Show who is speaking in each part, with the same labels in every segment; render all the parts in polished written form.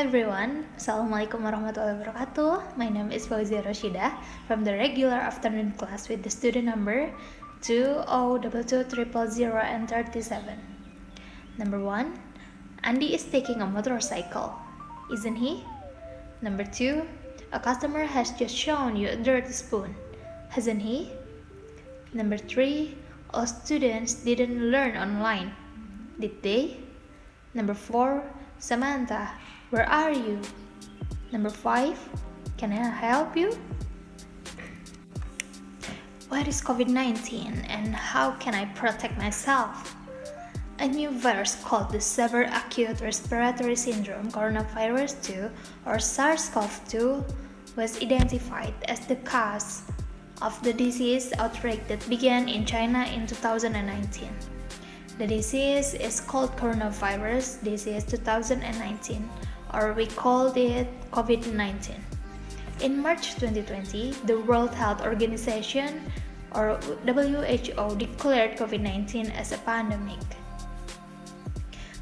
Speaker 1: everyone, Assalamualaikum warahmatullahi wabarakatuh. My name is Fauziah Rosyidah from the regular afternoon class with the student number 202200037. Number 1. Andy is taking a motorcycle, isn't he? Number 2. A customer has just shown you a dirty spoon, hasn't he? Number 3. All students didn't learn online, did they? Number 4. Samantha, where are you? Number 5. Can I help you? What is COVID-19 and how can I protect myself? A new virus called the Severe Acute Respiratory Syndrome Coronavirus 2 or SARS-CoV-2 was identified as the cause of the disease outbreak that began in China in 2019. The disease is called coronavirus disease 2019, or we called it COVID-19. In March 2020, the World Health Organization, or WHO, declared COVID-19 as a pandemic.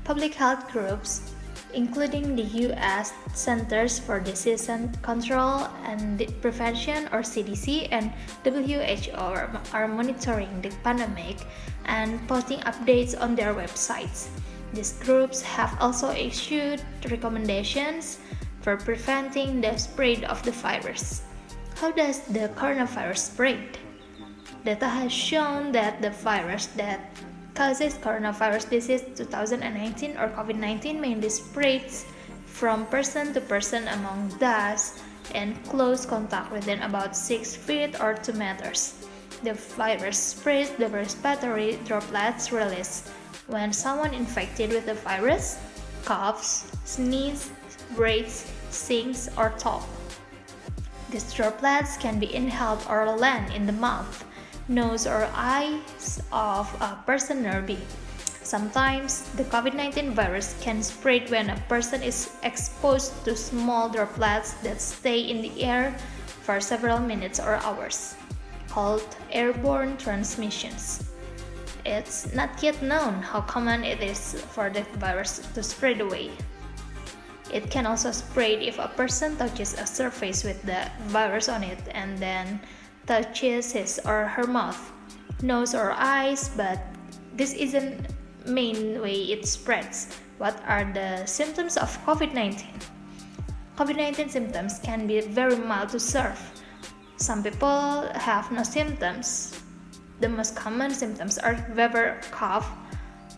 Speaker 1: Public health groups, including the U.S. Centers for Disease Control and Prevention, or CDC, and WHO are monitoring the pandemic and posting updates on their websites. These groups have also issued recommendations for preventing the spread of the virus. How does the coronavirus spread? Data has shown that the virus that causes coronavirus disease 2019 or COVID-19 mainly spreads from person to person among those in close contact within about 6 feet or 2 meters. The virus spreads the respiratory droplets released when someone infected with the virus coughs, sneezes, breathes, sings, or talks. These droplets can be inhaled or land in the mouth, nose, or eyes of a person nearby. Sometimes the COVID-19 virus can spread when a person is exposed to small droplets that stay in the air for several minutes or hours, called airborne transmissions. It's not yet known how common it is for the virus to spread away. It can also spread if a person touches a surface with the virus on it and then touches his or her mouth, nose, or eyes, but this isn't the main way it spreads. What are the symptoms of COVID-19? COVID-19 symptoms can be very mild to serve. Some people have no symptoms. The most common symptoms are fever, cough,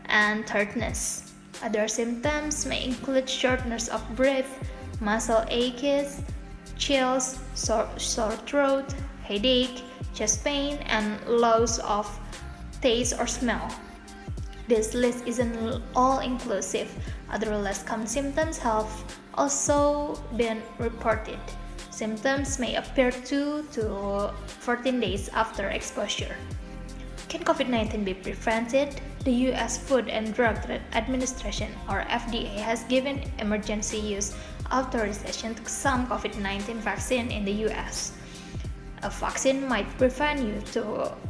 Speaker 1: and tiredness. Other symptoms may include shortness of breath, muscle aches, chills, sore throat, headache, chest pain, and loss of taste or smell. This list isn't all-inclusive. Other less common symptoms have also been reported. Symptoms may appear 2 to 14 days after exposure. Can COVID-19 be prevented? The U.S. Food and Drug Administration, or FDA, has given emergency use authorization to some COVID-19 vaccine in the U.S. A vaccine might prevent you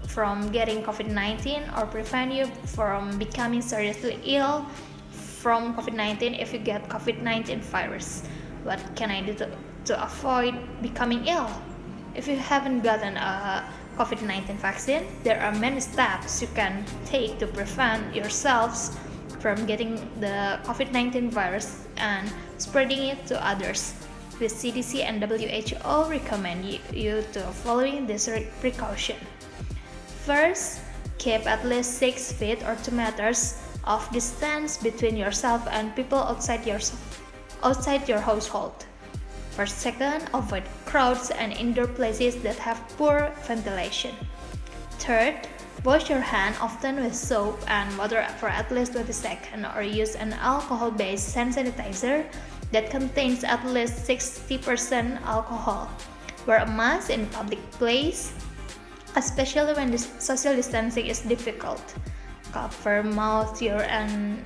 Speaker 1: from getting COVID-19 or prevent you from becoming seriously ill from COVID-19 if you get COVID-19 virus. What can I do to avoid becoming ill? If you haven't gotten a COVID-19 vaccine, there are many steps you can take to prevent yourselves from getting the COVID-19 virus and spreading it to others. The CDC and WHO recommend you to following this precaution. First, keep at least 6 feet or 2 meters of distance between yourself and people outside your household. Second, avoid crowds and indoor places that have poor ventilation. Third, wash your hand often with soap and water for at least 20 seconds, or use an alcohol-based hand sanitizer that contains at least 60% alcohol. Wear a mask in a public place, especially when the social distancing is difficult. Cover mouth, ear, and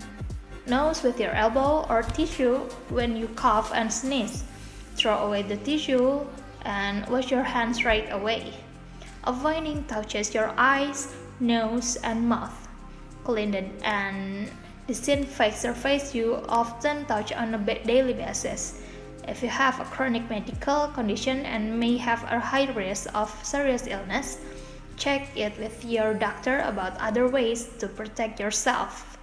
Speaker 1: nose with your elbow or tissue when you cough and sneeze. Throw away the tissue and wash your hands right away. Avoiding touches your eyes, nose, and mouth. Clean and disinfect surface you often touch on a daily basis. If you have a chronic medical condition and may have a high risk of serious illness, check it with your doctor about other ways to protect yourself.